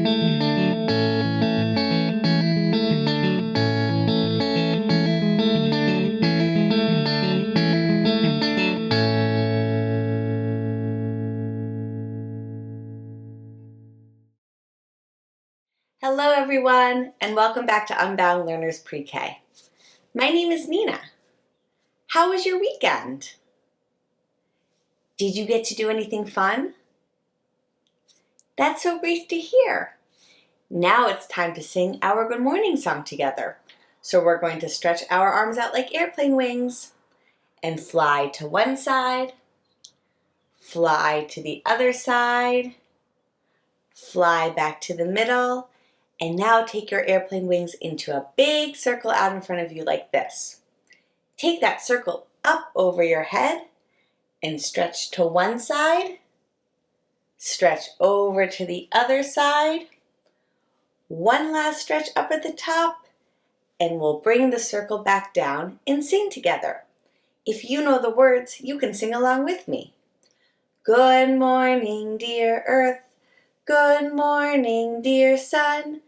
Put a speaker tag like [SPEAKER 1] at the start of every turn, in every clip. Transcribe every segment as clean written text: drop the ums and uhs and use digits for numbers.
[SPEAKER 1] Hello everyone, and welcome back to Unbound Learners Pre-K. My name is Nina. How was your weekend? Did you get to do anything fun? That's so great to hear. Now it's time to sing our good morning song together. So we're going to stretch our arms out like airplane wings and fly to one side, fly to the other side, fly back to the middle, and now take your airplane wings into a big circle out in front of you like this. Take that circle up over your head and stretch to one side, stretch over to the other side. One last stretch up at the top, and we'll bring the circle back down and sing together. If you know the words, you can sing along with me. Good morning, dear earth. Good morning, dear sun.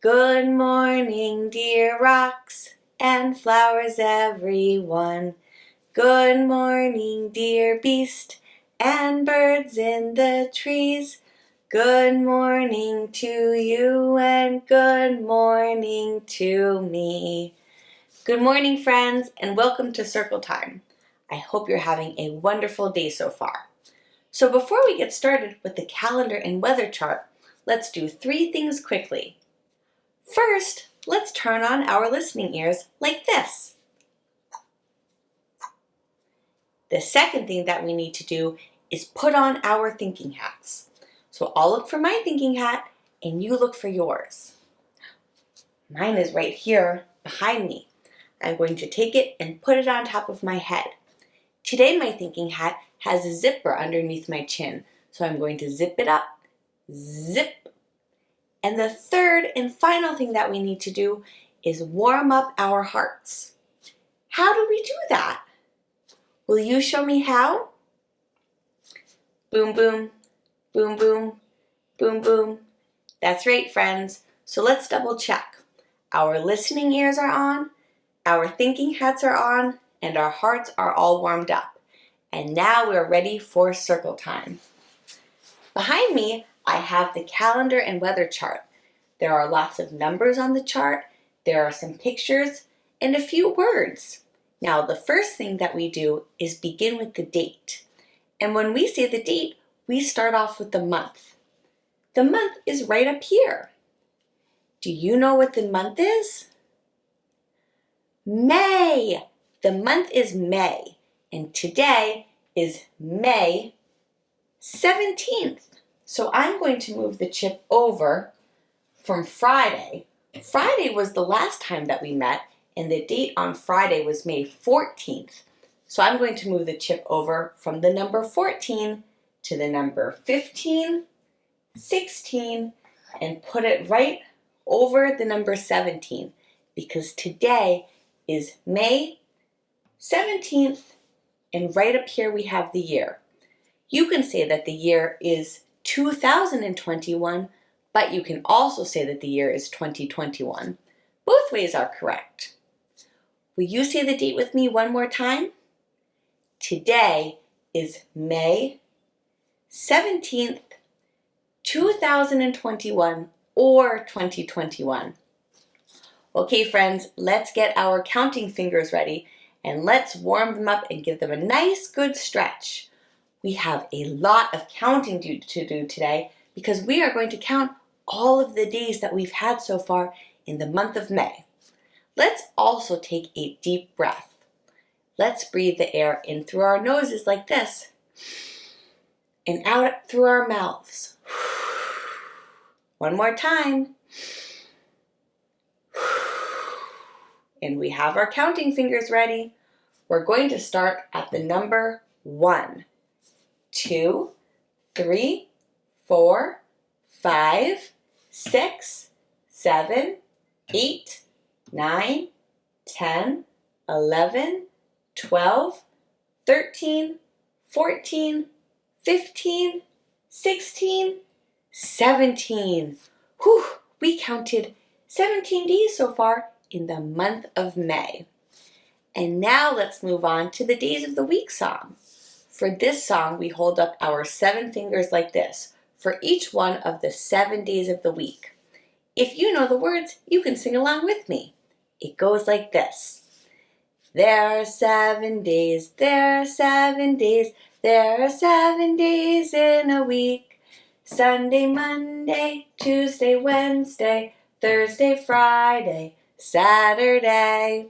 [SPEAKER 1] Good morning, dear rocks and flowers everyone. Good morning, dear beast and birds in the trees. Good morning to you and good morning to me. Good morning, friends, and welcome to Circle Time. I hope you're having a wonderful day so far. So before we get started with the calendar and weather chart, let's do 3 things quickly. First, let's turn on our listening ears like this. The second thing that we need to do is put on our thinking hats. So I'll look for my thinking hat and you look for yours. Mine is right here behind me. I'm going to take it and put it on top of my head. Today my thinking hat has a zipper underneath my chin, so I'm going to zip it up, zip. And the third and final thing that we need to do is warm up our hearts. How do we do that? Will you show me how? Boom, boom, boom, boom, boom, boom. That's right, friends. So let's double check. Our listening ears are on, our thinking hats are on, and our hearts are all warmed up. And now we're ready for circle time. Behind me, I have the calendar and weather chart. There are lots of numbers on the chart, there are some pictures, and a few words. Now, the first thing that we do is begin with the date. And when we say the date, we start off with the month. The month is right up here. Do you know what the month is? May. The month is May, and today is May 17th. So I'm going to move the chip over from Friday. Friday was the last time that we met, and the date on Friday was May 14th. So I'm going to move the chip over from the number 14 to the number 15, 16, and put it right over the number 17, because today is May 17th, and right up here we have the year. You can say that the year is 2021, but you can also say that the year is 2021. Both ways are correct. Will you say the date with me one more time? Today is May 17th, 2021 or 2021. Okay, friends, let's get our counting fingers ready and let's warm them up and give them a nice good stretch. We have a lot of counting to do today because we are going to count all of the days that we've had so far in the month of May. Let's also take a deep breath. Let's breathe the air in through our noses like this and out through our mouths. One more time. And we have our counting fingers ready. We're going to start at the number 1. 2, 3, 4, 5, 6, 7, 8, 9, 10, 11, 12, 13, 14, 15, 16, 17. Whew, we counted 17 days so far in the month of May. And now let's move on to the Days of the Week song. For this song, we hold up our 7 fingers like this for each one of the 7 days of the week. If you know the words, you can sing along with me. It goes like this. There are 7 days, there are 7 days, there are 7 days in a week. Sunday, Monday, Tuesday, Wednesday, Thursday, Friday, Saturday.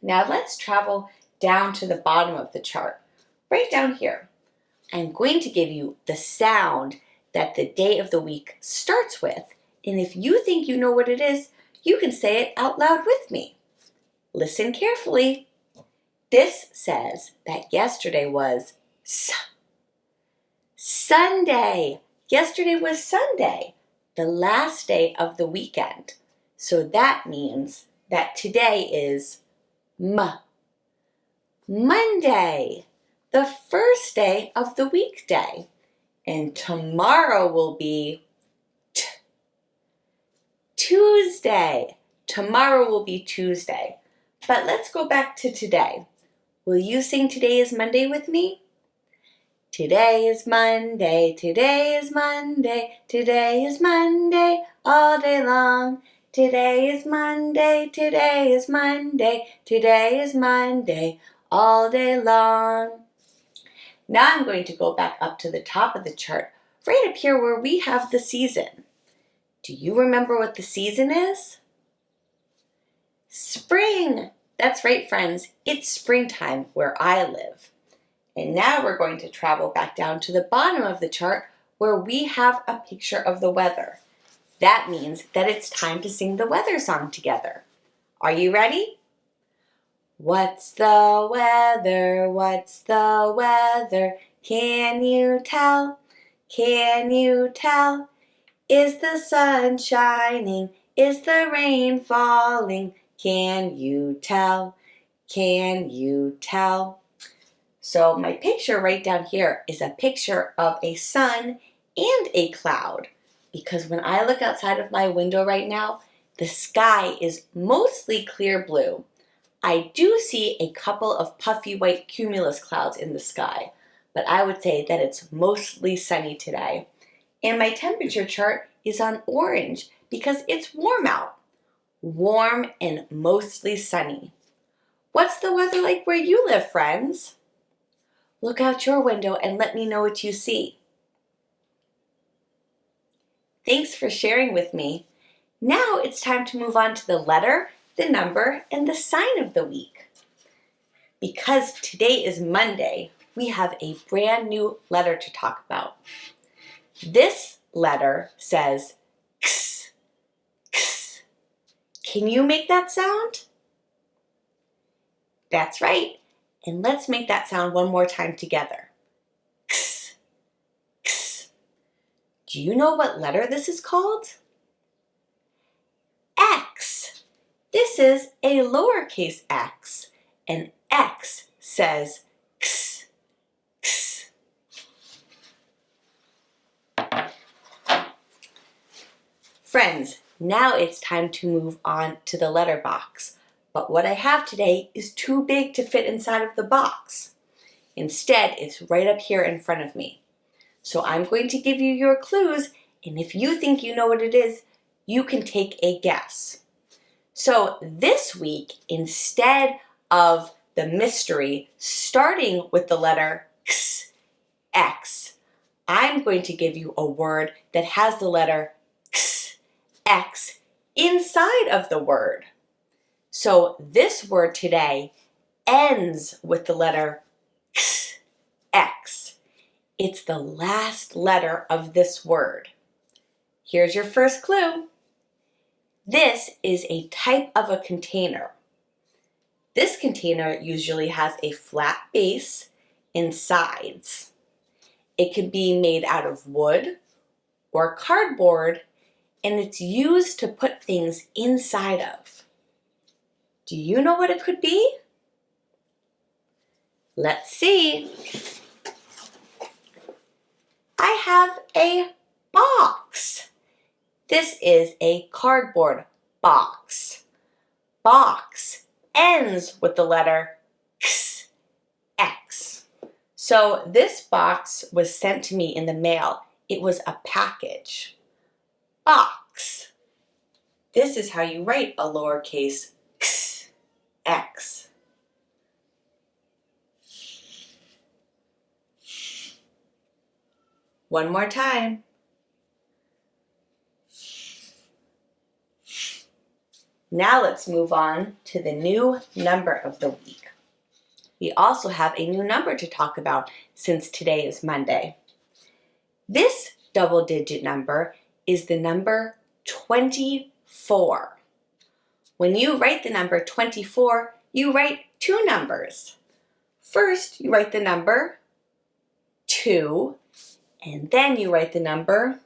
[SPEAKER 1] Now let's travel down to the bottom of the chart, right down here. I'm going to give you the sound that the day of the week starts with, and if you think you know what it is, you can say it out loud with me. Listen carefully. This says that yesterday was Sunday. Yesterday was Sunday, the last day of the weekend. So that means that today is Monday, the first day of the weekday. And tomorrow will be Tuesday. Tomorrow will be Tuesday. But let's go back to today. Will you sing Today is Monday with me? Today is Monday, today is Monday, today is Monday all day long. Today is Monday, today is Monday, today is Monday all day long. Now I'm going to go back up to the top of the chart, right up here where we have the season. Do you remember what the season is? Spring! That's right, friends. It's springtime where I live. And now we're going to travel back down to the bottom of the chart where we have a picture of the weather. That means that it's time to sing the weather song together. Are you ready? What's the weather? What's the weather? Can you tell? Can you tell? Is the sun shining? Is the rain falling? Can you tell? Can you tell? So my picture right down here is a picture of a sun and a cloud. Because when I look outside of my window right now, the sky is mostly clear blue. I do see a couple of puffy white cumulus clouds in the sky, but I would say that it's mostly sunny today. And my temperature chart is on orange because it's warm out. Warm and mostly sunny. What's the weather like where you live, friends? Look out your window and let me know what you see. Thanks for sharing with me. Now it's time to move on to the letter, the number, and the sign of the week. Because today is Monday, we have a brand new letter to talk about. This letter says X, X. Can you make that sound? That's right. And let's make that sound one more time together. X, X. Do you know what letter this is called? X. This is a lowercase x, and X says X, X. Friends, now it's time to move on to the letter box. But what I have today is too big to fit inside of the box. Instead, it's right up here in front of me. So I'm going to give you your clues, and if you think you know what it is, you can take a guess. So this week, instead of the mystery starting with the letter X, X, I'm going to give you a word that has the letter X, X inside of the word. So this word today ends with the letter X, X. It's the last letter of this word. Here's your first clue. This is a type of a container. This container usually has a flat base and sides. It can be made out of wood or cardboard, and it's used to put things inside of. Do you know what it could be? Let's see. I have a box. This is a cardboard box. Box ends with the letter X, X. So this box was sent to me in the mail. It was a package. Box. This is how you write a lowercase x, X. One more time. Now let's move on to the new number of the week. We also have a new number to talk about since today is Monday. This double-digit number is the number 24. When you write the number 24, you write two numbers. First, you write the number 2, and then you write the number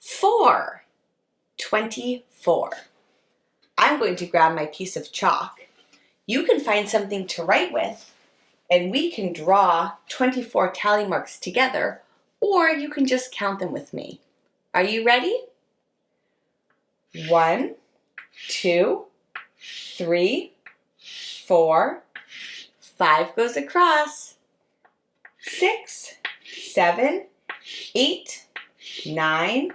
[SPEAKER 1] 4. 24. I'm going to grab my piece of chalk. You can find something to write with, and we can draw 24 tally marks together, or you can just count them with me. Are you ready? 1, 2, 3, 4, 5 goes across, 6, 7, 8, 9,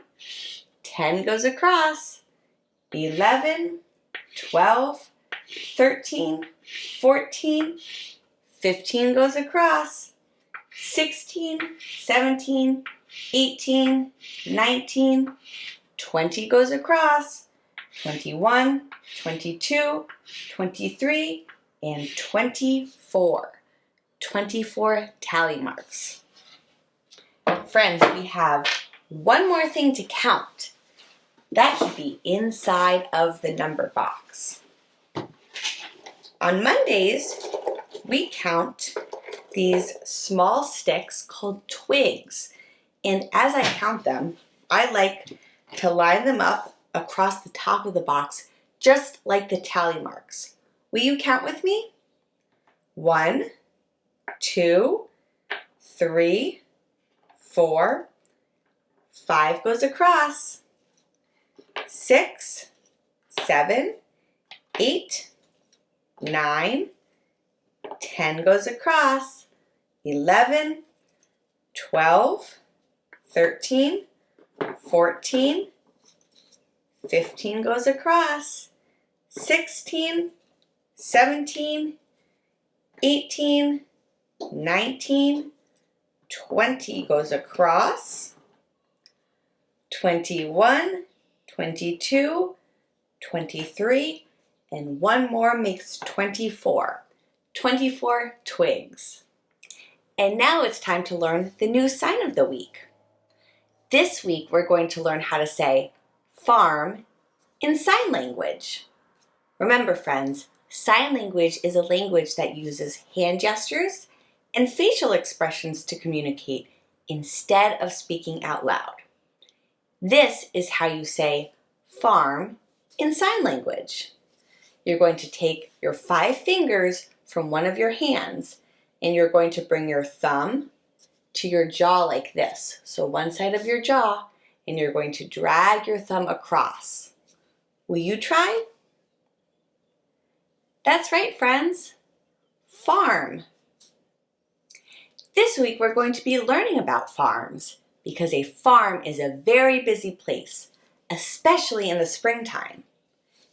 [SPEAKER 1] 10 goes across, 11, 12, 13, 14, 15 goes across, 16, 17, 18, 19, 20 goes across, 21, 22, 23, and 24. 24 tally marks. Friends, we have one more thing to count. That should be inside of the number box. On Mondays, we count these small sticks called twigs. And as I count them, I like to line them up across the top of the box, just like the tally marks. Will you count with me? 1, 2, 3, 4, 5 goes across, 6, 7, 8, 9, 10 goes across, 11, 12, 13, 14, 15 goes across, 16, 17, 18, 19, 20 goes across, 21, 22, 23, and one more makes 24. 24 twigs. And now it's time to learn the new sign of the week. This week we're going to learn how to say farm in sign language. Remember, friends, sign language is a language that uses hand gestures and facial expressions to communicate instead of speaking out loud. This is how you say farm in sign language. You're going to take your 5 fingers from one of your hands and you're going to bring your thumb to your jaw like this. So one side of your jaw, and you're going to drag your thumb across. Will you try? That's right, friends. Farm. This week we're going to be learning about farms because a farm is a very busy place, especially in the springtime.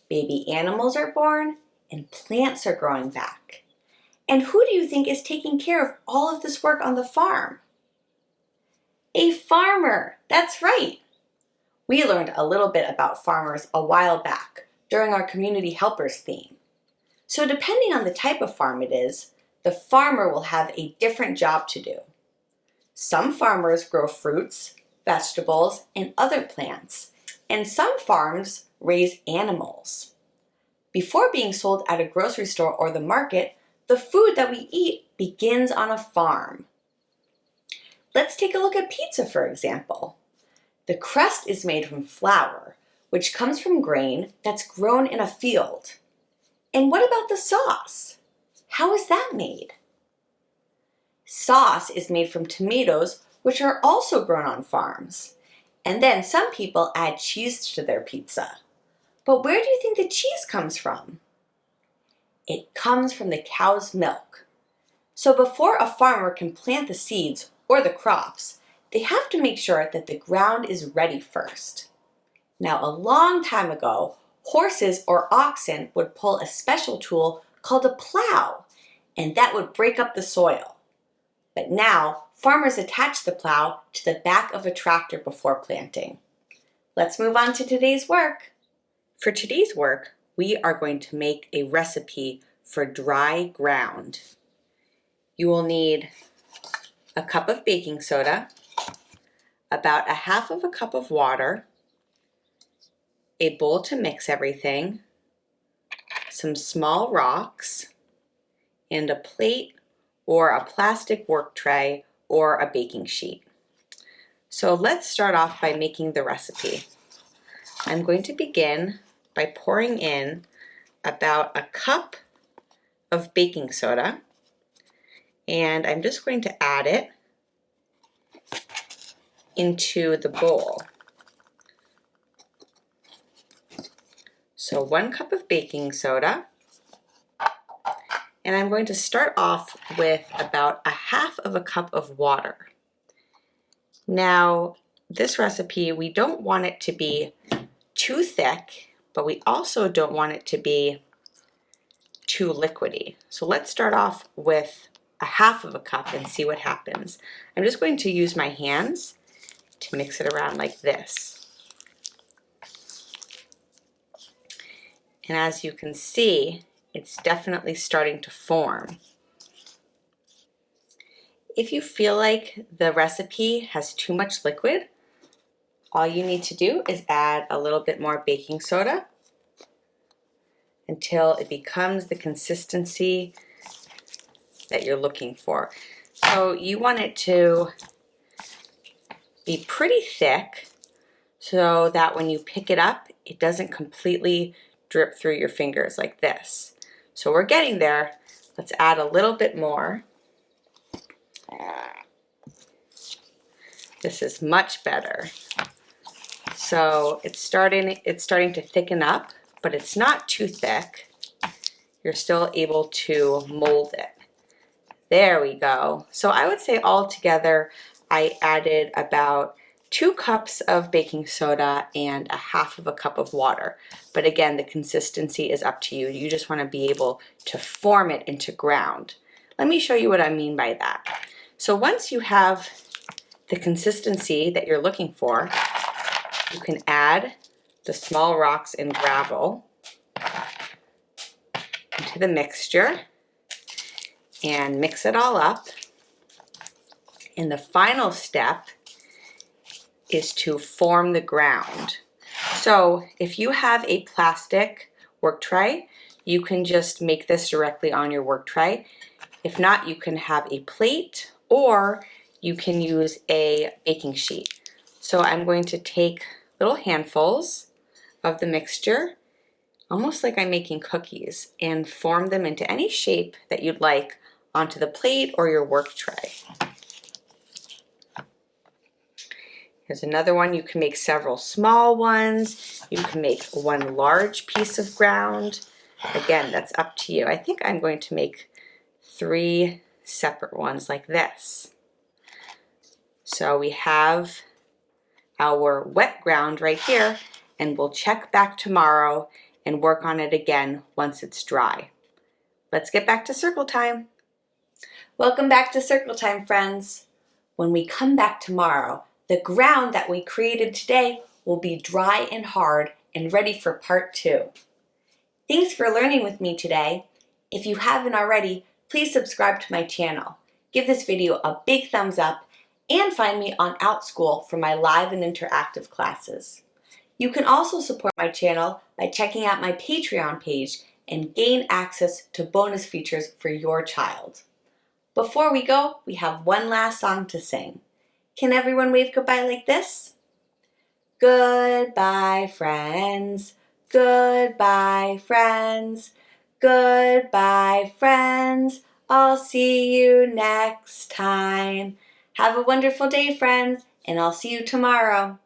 [SPEAKER 1] Baby animals are born and plants are growing back. And who do you think is taking care of all of this work on the farm? A farmer. That's right. We learned a little bit about farmers a while back during our Community Helpers theme. So depending on the type of farm it is, the farmer will have a different job to do. Some farmers grow fruits, vegetables, and other plants, and some farms raise animals. Before being sold at a grocery store or the market, the food that we eat begins on a farm. Let's take a look at pizza, for example. The crust is made from flour, which comes from grain that's grown in a field. And what about the sauce? How is that made? Sauce is made from tomatoes, which are also grown on farms. And then some people add cheese to their pizza. But where do you think the cheese comes from? It comes from the cow's milk. So before a farmer can plant the seeds or the crops, they have to make sure that the ground is ready first. Now, a long time ago, horses or oxen would pull a special tool called a plow, and that would break up the soil. But now, farmers attach the plow to the back of a tractor before planting. Let's move on to today's work. For today's work, we are going to make a recipe for dry ground. You will need a cup of baking soda, about a half of a cup of water, a bowl to mix everything, some small rocks, and a plate or a plastic work tray or a baking sheet. So let's start off by making the recipe. I'm going to begin by pouring in about a cup of baking soda, and I'm just going to add it into the bowl. So 1 cup of baking soda, and I'm going to start off with about a half of a cup of water. Now, this recipe, we don't want it to be too thick, but we also don't want it to be too liquidy. So let's start off with a half of a cup and see what happens. I'm just going to use my hands to mix it around like this. And as you can see, it's definitely starting to form. If you feel like the recipe has too much liquid, all you need to do is add a little bit more baking soda until it becomes the consistency that you're looking for. So you want it to be pretty thick so that when you pick it up, it doesn't completely drip through your fingers like this. So we're getting there. Let's add a little bit more. This is much better. So it's starting to thicken up, but it's not too thick. You're still able to mold it. There we go. So I would say altogether I added about 2 cups of baking soda and a half of a cup of water. But again, the consistency is up to you. You just want to be able to form it into ground. Let me show you what I mean by that. So once you have the consistency that you're looking for, you can add the small rocks and gravel into the mixture and mix it all up. And the final step is to form the ground. So if you have a plastic work tray, you can just make this directly on your work tray. If not, you can have a plate or you can use a baking sheet. So I'm going to take little handfuls of the mixture, almost like I'm making cookies, and form them into any shape that you'd like onto the plate or your work tray. Here's another one. You can make several small ones. You can make one large piece of ground. Again, that's up to you. I think I'm going to make 3 separate ones like this. So we have our wet ground right here, and we'll check back tomorrow and work on it again once it's dry. Let's get back to circle time. Welcome back to circle time, friends. When we come back tomorrow, the ground that we created today will be dry and hard and ready for part 2. Thanks for learning with me today. If you haven't already, please subscribe to my channel. Give this video a big thumbs up and find me on OutSchool for my live and interactive classes. You can also support my channel by checking out my Patreon page and gain access to bonus features for your child. Before we go, we have one last song to sing. Can everyone wave goodbye like this? Goodbye, friends. Goodbye, friends. Goodbye, friends. I'll see you next time. Have a wonderful day, friends, and I'll see you tomorrow.